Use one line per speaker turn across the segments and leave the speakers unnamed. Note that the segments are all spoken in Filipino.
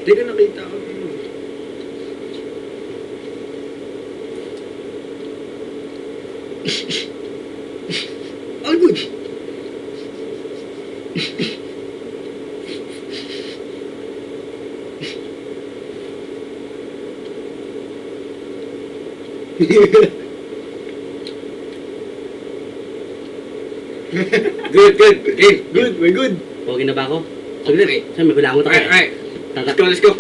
Teka, nakita ko. All good. Good. Okay, good. We're good.
Okay na ba ako? Saglit.
Okay.
Saan may kulangot ako?
Alright. Let's go.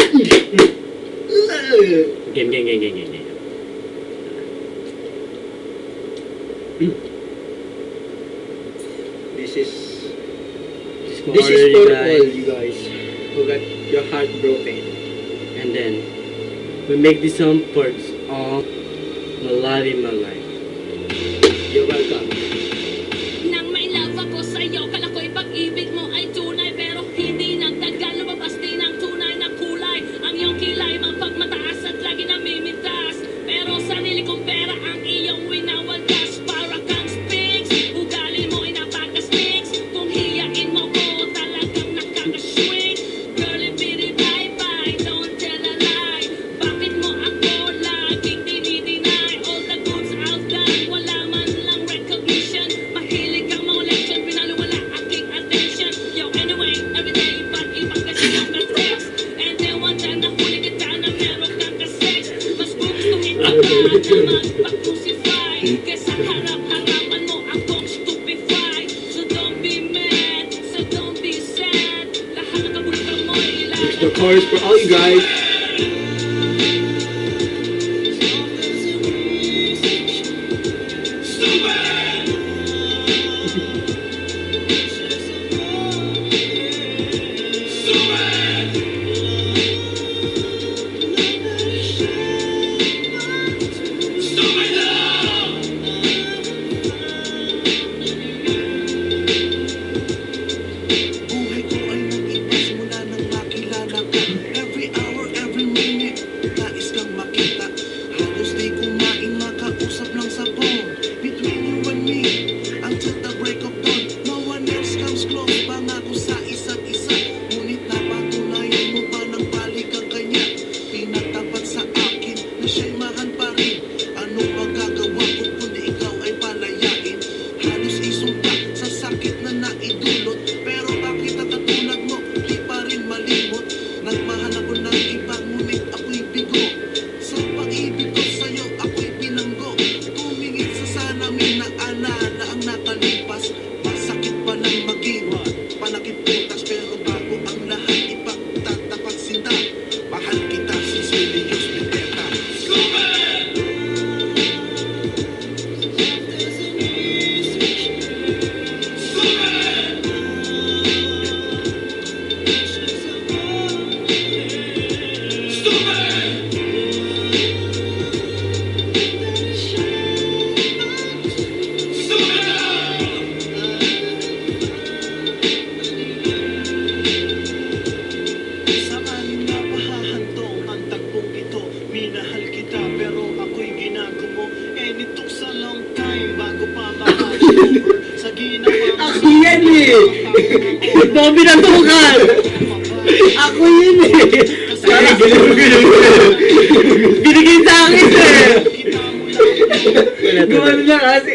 Game.
This is
For
for
you
all
guys.
you guys who got your heart broken.
And then, we make this song parts of Malali Malay.
You're welcome.
Nang may love ako sa'yo, kala ko'y pag-ibig mo ay tunay. Pero hindi nagtagal, lumabas din ang tunay na kulay. Ang iyong kilay, mapagmataas at lagi namimintas. Pero sarili kong pera ang iyong winawaldas. Para kang Sphinx, ugali mo ay napaka-stinks. Kung hiyain mo ko, talagang nakaka-shrink. Girl, bitty bye-bye, don't tell a lie. Bakit mo ako laging dinideny? All the goods I've done, wala man lang recognition. Mahilig kang mga leksyon, pinaliwala aking attention. Yo, anyway, everyday, ba't iba kasi yung ka-text? And then one time, nahuli kita na meron kang ka-sex. Mas gugustuhin ka pa na magpa-crucify kesa harap-harapan mo akong stupefy. So don't be mad, so don't be sad. Lahat ng kabulukan mo ay
It's the chorus for all you guys.
Buhay ko ay nag-iba simula nang makilala ka. Every hour, every minute, nais kang makita. Halos di kumain, makausap lang sa phone. Between you and me, until the break of dawn. No one else comes close, pangako sa isa't isa. Ngunit napatunayan mo pa ng balik ang kanya. Pinatapat sa akin na siya'y mahal pa rin. Ano ba gagawa ko kundi ikaw ay palayain? Halos isumpa sa sakit na naidulot. Pero bakit at katulad mo, di pa rin malimot? Nagmahal ako ng iba, ngunit ako'y bigo. Sa pag-ibig ko sa'yo, ako'y bilanggo. Tumingin sa salamin na alala ang nakalipas. Masakit pa lang maging panakit putas. Pero bago ang lahat, ipagtatapat sinta. Mahal kita, Sicilius Beteta. Sa anim na mahahantong ang tagpong ito. Minahal kita pero ako'y ginago mo. And it took so long time bago pa maka-over sa ginawa mo.
Ako yan eh! Bobby na tukan! Ako yun eh! Binigay sa akin eh!
Kita mo lang
Gumano na kasi